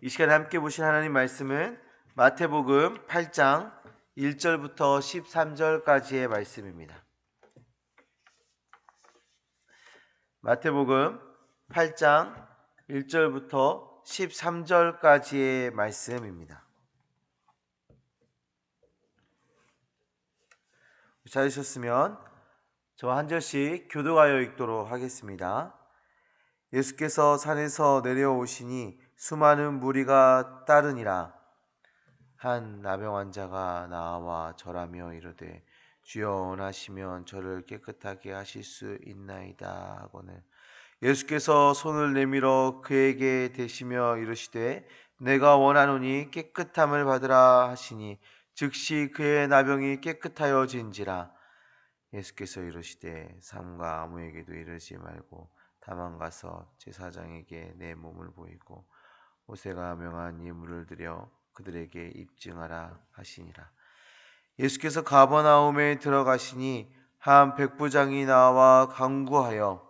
이 시간에 함께 보실 하나님 말씀은 마태복음 8장 1절부터 13절까지의 말씀입니다. 마태복음 8장 1절부터 13절까지의 말씀입니다. 찾으셨으면 저와 한 절씩 교도하여 읽도록 하겠습니다. 예수께서 산에서 내려오시니 수많은 무리가 따르니라. 한 나병 환자가 나와 절하며 이르되 주여 원하시면 저를 깨끗하게 하실 수 있나이다 하거늘 예수께서 손을 내밀어 그에게 대시며 이르시되 내가 원하노니 깨끗함을 받으라 하시니 즉시 그의 나병이 깨끗하여진지라. 예수께서 이르시되 삼가 아무에게도 이르지 말고 다만 가서 제사장에게 내 몸을 보이고 모세가 명한 예물을 드려 그들에게 입증하라 하시니라. 예수께서 가버나움에 들어가시니 한 백부장이 나와 간구하여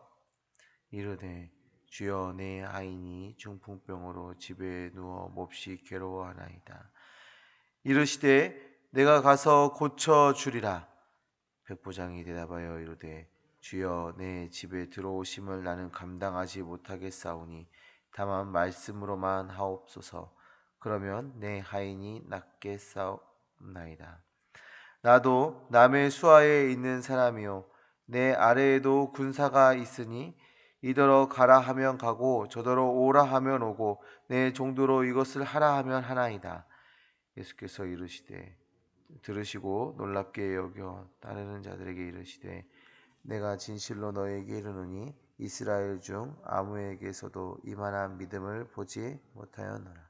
이르되 주여 내 아이니 중풍병으로 집에 누워 몹시 괴로워하나이다. 이르시되 내가 가서 고쳐 주리라. 백부장이 대답하여 이르되 주여 내 집에 들어오심을 나는 감당하지 못하겠사오니 다만 말씀으로만 하옵소서. 그러면 내 하인이 낫겠사옵나이다. 나도 남의 수하에 있는 사람이요 내 아래에도 군사가 있으니 이더러 가라 하면 가고 저더러 오라 하면 오고 내 정도로 이것을 하라 하면 하나이다. 예수께서 이르시되 들으시고 놀랍게 여겨 따르는 자들에게 이르시되 내가 진실로 너희에게 이르노니 이스라엘 중 아무에게서도 이만한 믿음을 보지 못하였노라.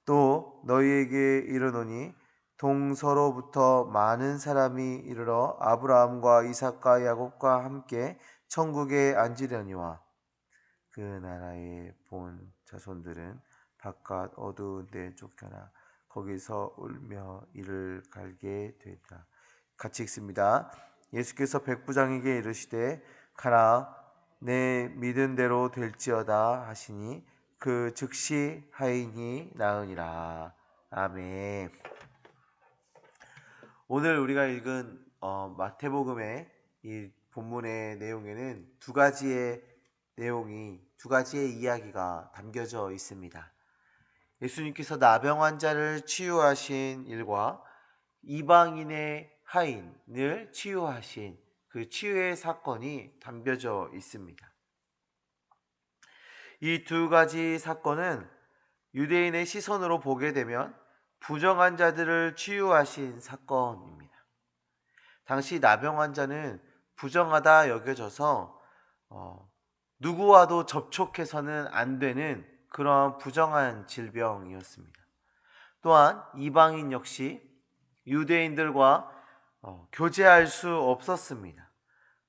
또 너희에게 이르노니 동서로부터 많은 사람이 이르러 아브라함과 이삭과 야곱과 함께 천국에 앉으려니와 그 나라의 본 자손들은 바깥 어두운 데 쫓겨나 거기서 울며 이를 갈게 되리라. 같이 읽습니다. 예수께서 백부장에게 이르시되 가라 내 믿은 대로 될지어다 하시니 그 즉시 하인이 나으니라. 아멘. 오늘 우리가 읽은 마태복음의 이 본문의 내용에는 두 가지의 이야기가 담겨져 있습니다. 예수님께서 나병 환자를 치유하신 일과 이방인의 하인을 치유하신 그 치유의 사건이 담겨져 있습니다. 이 두 가지 사건은 유대인의 시선으로 보게 되면 부정한 자들을 치유하신 사건입니다. 당시 나병 환자는 부정하다 여겨져서 누구와도 접촉해서는 안 되는 그러한 부정한 질병이었습니다. 또한 이방인 역시 유대인들과 교제할 수 없었습니다.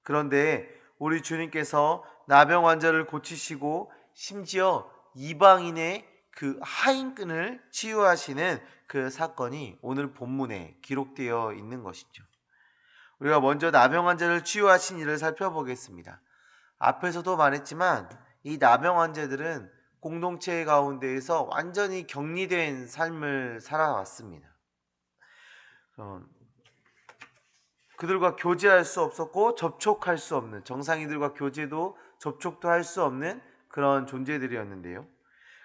그런데 우리 주님께서 나병 환자를 고치시고 심지어 이방인의 그 하인끈을 치유하시는 그 사건이 오늘 본문에 기록되어 있는 것이죠. 우리가 먼저 나병 환자를 치유하신 일을 살펴보겠습니다. 앞에서도 말했지만 이 나병 환자들은 공동체 가운데에서 완전히 격리된 삶을 살아왔습니다. 그들과 교제할 수 없었고 접촉할 수 없는, 정상인들과 교제도 접촉도 할 수 없는 그런 존재들이었는데요.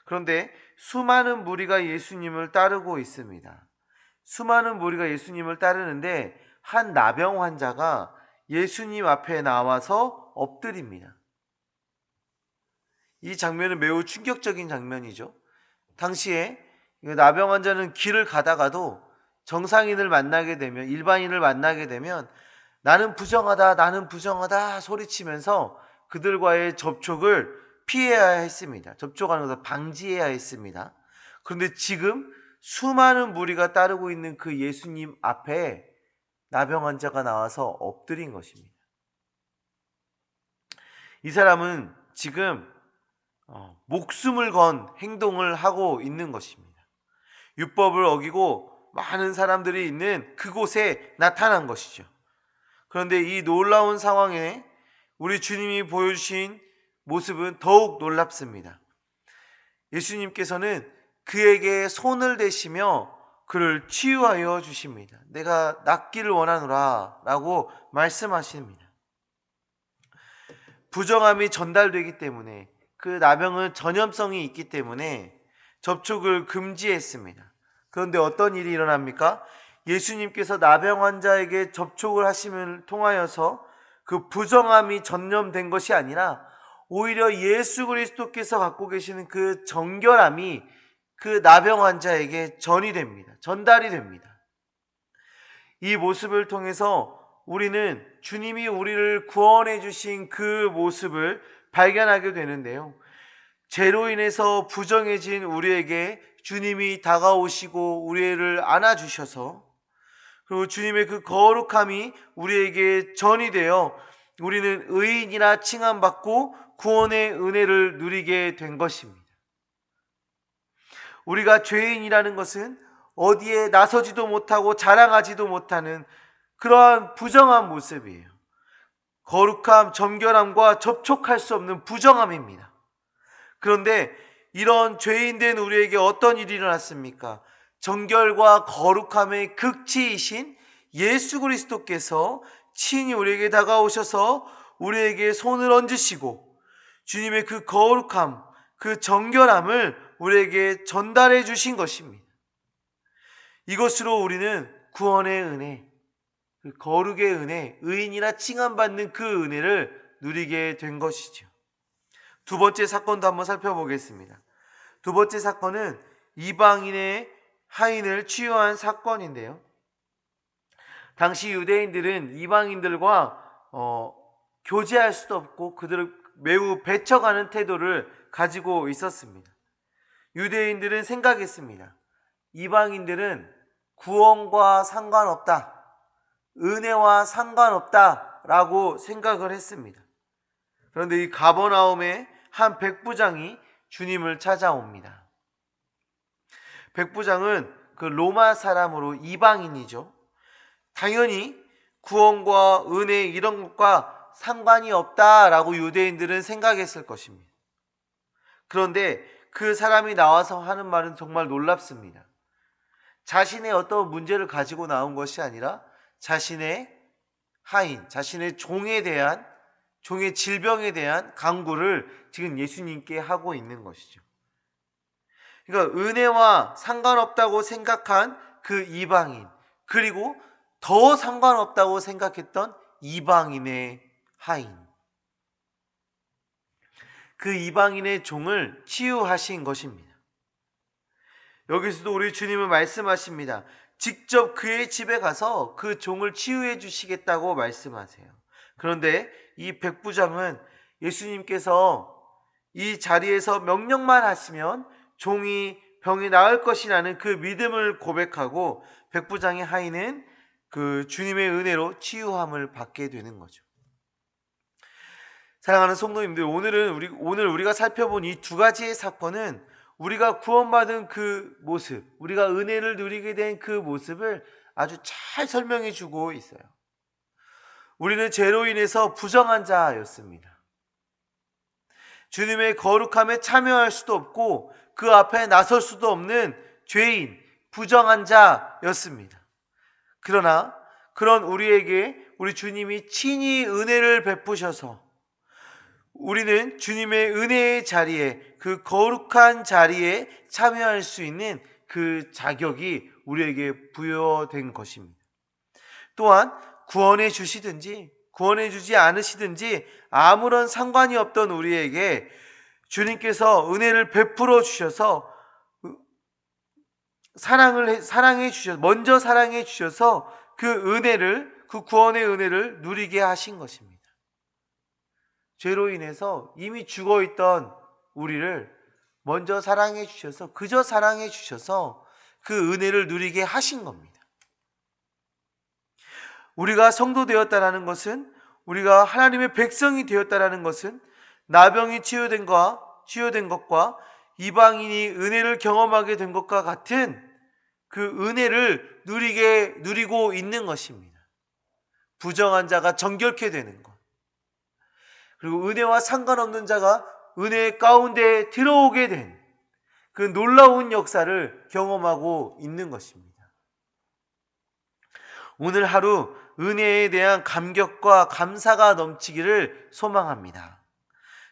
그런데 수많은 무리가 예수님을 따르고 있습니다. 수많은 무리가 예수님을 따르는데 한 나병 환자가 예수님 앞에 나와서 엎드립니다. 이 장면은 매우 충격적인 장면이죠. 당시에 나병 환자는 길을 가다가도 정상인을 만나게 되면, 일반인을 만나게 되면 나는 부정하다 소리치면서 그들과의 접촉을 피해야 했습니다. 접촉하는 것을 방지해야 했습니다. 그런데 지금 수많은 무리가 따르고 있는 그 예수님 앞에 나병 환자가 나와서 엎드린 것입니다. 이 사람은 지금 목숨을 건 행동을 하고 있는 것입니다. 율법을 어기고 많은 사람들이 있는 그곳에 나타난 것이죠. 그런데 이 놀라운 상황에 우리 주님이 보여주신 모습은 더욱 놀랍습니다. 예수님께서는 그에게 손을 대시며 그를 치유하여 주십니다. 내가 낫기를 원하노라 라고 말씀하십니다. 부정함이 전달되기 때문에, 그 나병은 전염성이 있기 때문에 접촉을 금지했습니다. 그런데 어떤 일이 일어납니까? 예수님께서 나병 환자에게 접촉을 하심을 통하여서 그 부정함이 전염된 것이 아니라 오히려 예수 그리스도께서 갖고 계시는 그 정결함이 그 나병 환자에게 전달이 됩니다. 이 모습을 통해서 우리는 주님이 우리를 구원해 주신 그 모습을 발견하게 되는데요. 죄로 인해서 부정해진 우리에게 주님이 다가오시고 우리를 안아주셔서, 그리고 주님의 그 거룩함이 우리에게 전이 되어 우리는 의인이라 칭함받고 구원의 은혜를 누리게 된 것입니다. 우리가 죄인이라는 것은 어디에 나서지도 못하고 자랑하지도 못하는 그러한 부정한 모습이에요. 거룩함, 정결함과 접촉할 수 없는 부정함입니다. 그런데 이런 죄인된 우리에게 어떤 일이 일어났습니까? 정결과 거룩함의 극치이신 예수 그리스도께서 친히 우리에게 다가오셔서 우리에게 손을 얹으시고 주님의 그 거룩함, 그 정결함을 우리에게 전달해 주신 것입니다. 이것으로 우리는 구원의 은혜, 그 거룩의 은혜, 의인이라 칭함받는 그 은혜를 누리게 된 것이죠. 두 번째 사건도 한번 살펴보겠습니다. 두 번째 사건은 이방인의 하인을 치유한 사건인데요. 당시 유대인들은 이방인들과 교제할 수도 없고 그들을 매우 배척하는 태도를 가지고 있었습니다. 유대인들은 생각했습니다. 이방인들은 구원과 상관없다, 은혜와 상관없다 라고 생각을 했습니다. 그런데 이 가버나움의 한 백부장이 주님을 찾아옵니다. 백부장은 그 로마 사람으로 이방인이죠. 당연히 구원과 은혜 이런 것과 상관이 없다라고 유대인들은 생각했을 것입니다. 그런데 그 사람이 나와서 하는 말은 정말 놀랍습니다. 자신의 어떤 문제를 가지고 나온 것이 아니라 자신의 하인, 자신의 종의 질병에 대한 간구를 지금 예수님께 하고 있는 것이죠. 그러니까 은혜와 상관없다고 생각한 그 이방인, 그리고 더 상관없다고 생각했던 이방인의 하인, 그 이방인의 종을 치유하신 것입니다. 여기서도 우리 주님은 말씀하십니다. 직접 그의 집에 가서 그 종을 치유해 주시겠다고 말씀하세요. 그런데 이 백부장은 예수님께서 이 자리에서 명령만 하시면 종이 병이 나을 것이라는 그 믿음을 고백하고 백부장의 하인은 그 주님의 은혜로 치유함을 받게 되는 거죠. 사랑하는 성도님들, 오늘 우리가 살펴본 이 두 가지의 사건은 우리가 구원받은 그 모습, 우리가 은혜를 누리게 된 그 모습을 아주 잘 설명해 주고 있어요. 우리는 죄로 인해서 부정한 자였습니다. 주님의 거룩함에 참여할 수도 없고 그 앞에 나설 수도 없는 죄인, 부정한 자였습니다. 그러나 그런 우리에게 우리 주님이 친히 은혜를 베푸셔서 우리는 주님의 은혜의 자리에, 그 거룩한 자리에 참여할 수 있는 그 자격이 우리에게 부여된 것입니다. 또한 구원해 주시든지 구원해 주지 않으시든지 아무런 상관이 없던 우리에게 주님께서 은혜를 베풀어 주셔서 먼저 사랑해 주셔서 그 구원의 은혜를 누리게 하신 것입니다. 죄로 인해서 이미 죽어 있던 우리를 먼저 사랑해 주셔서, 그저 사랑해 주셔서 그 은혜를 누리게 하신 겁니다. 우리가 성도 되었다라는 것은, 우리가 하나님의 백성이 되었다라는 것은 나병이 치유된 것과 이방인이 은혜를 경험하게 된 것과 같은 그 은혜를 누리고 있는 것입니다. 부정한 자가 정결케 되는 것, 그리고 은혜와 상관없는 자가 은혜 가운데 들어오게 된 그 놀라운 역사를 경험하고 있는 것입니다. 오늘 하루 은혜에 대한 감격과 감사가 넘치기를 소망합니다.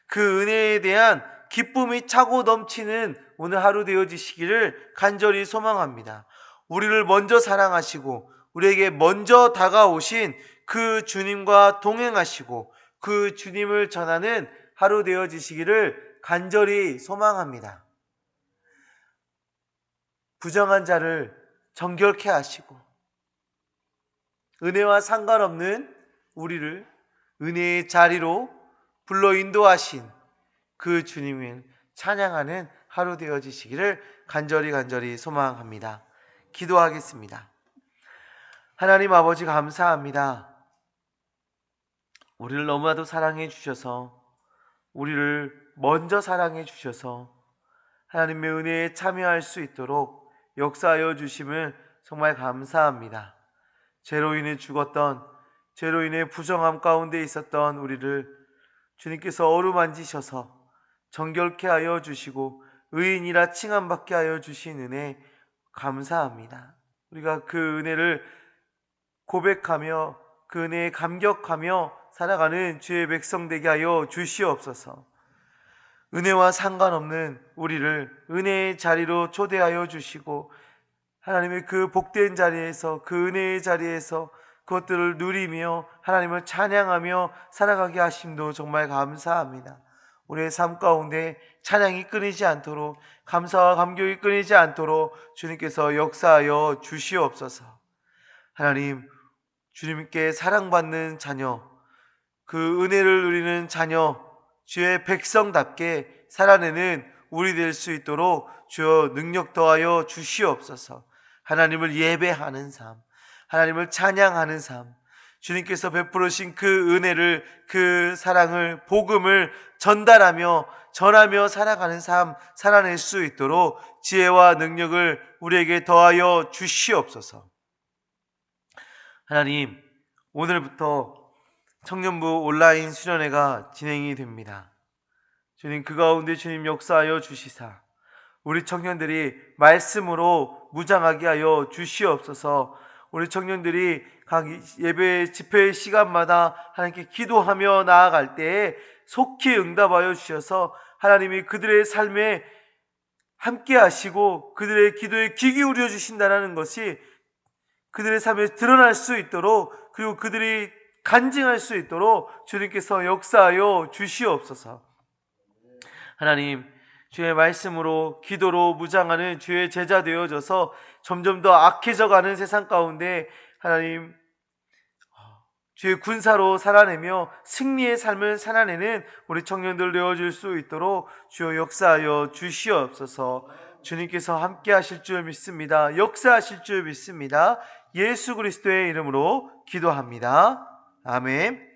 그 은혜에 대한 기쁨이 차고 넘치는 오늘 하루 되어지시기를 간절히 소망합니다. 우리를 먼저 사랑하시고 우리에게 먼저 다가오신 그 주님과 동행하시고 그 주님을 전하는 하루 되어지시기를 간절히 소망합니다. 부정한 자를 정결케 하시고 은혜와 상관없는 우리를 은혜의 자리로 불러 인도하신 그 주님을 찬양하는 하루 되어지시기를 간절히 소망합니다. 기도하겠습니다. 하나님 아버지 감사합니다. 우리를 너무나도 사랑해 주셔서 우리를 먼저 사랑해 주셔서 하나님의 은혜에 참여할 수 있도록 역사하여 주심을 정말 감사합니다. 죄로 인해 죽었던, 죄로 인해 부정함 가운데 있었던 우리를 주님께서 어루만지셔서 정결케 하여 주시고 의인이라 칭함받게 하여 주신 은혜 감사합니다. 우리가 그 은혜를 고백하며 그 은혜에 감격하며 살아가는 주의 백성 되게 하여 주시옵소서. 은혜와 상관없는 우리를 은혜의 자리로 초대하여 주시고 하나님의 그 복된 자리에서 그 은혜의 자리에서 그것들을 누리며 하나님을 찬양하며 살아가게 하심도 정말 감사합니다. 우리의 삶 가운데 찬양이 끊이지 않도록 감사와 감격이 끊이지 않도록 주님께서 역사하여 주시옵소서. 하나님, 주님께 사랑받는 자녀, 그 은혜를 누리는 자녀, 주의 백성답게 살아내는 우리 될 수 있도록 주여 능력 더하여 주시옵소서. 하나님을 예배하는 삶, 하나님을 찬양하는 삶, 주님께서 베풀으신 그 은혜를, 그 사랑을, 복음을 전달하며 전하며 살아가는 삶 살아낼 수 있도록 지혜와 능력을 우리에게 더하여 주시옵소서. 하나님, 오늘부터 청년부 온라인 수련회가 진행이 됩니다. 주님, 그 가운데 주님 역사하여 주시사 우리 청년들이 말씀으로 무장하게 하여 주시옵소서. 우리 청년들이 각 예배 집회 시간마다 하나님께 기도하며 나아갈 때에 속히 응답하여 주셔서 하나님이 그들의 삶에 함께 하시고 그들의 기도에 귀 기울여 주신다는 것이 그들의 삶에 드러날 수 있도록, 그리고 그들이 간증할 수 있도록 주님께서 역사하여 주시옵소서. 하나님, 주의 말씀으로 기도로 무장하는 주의 제자 되어져서 점점 더 악해져가는 세상 가운데 하나님, 주의 군사로 살아내며 승리의 삶을 살아내는 우리 청년들 되어줄 수 있도록 주여 역사하여 주시옵소서. 주님께서 함께 하실 줄 믿습니다. 역사하실 줄 믿습니다. 예수 그리스도의 이름으로 기도합니다. 아멘.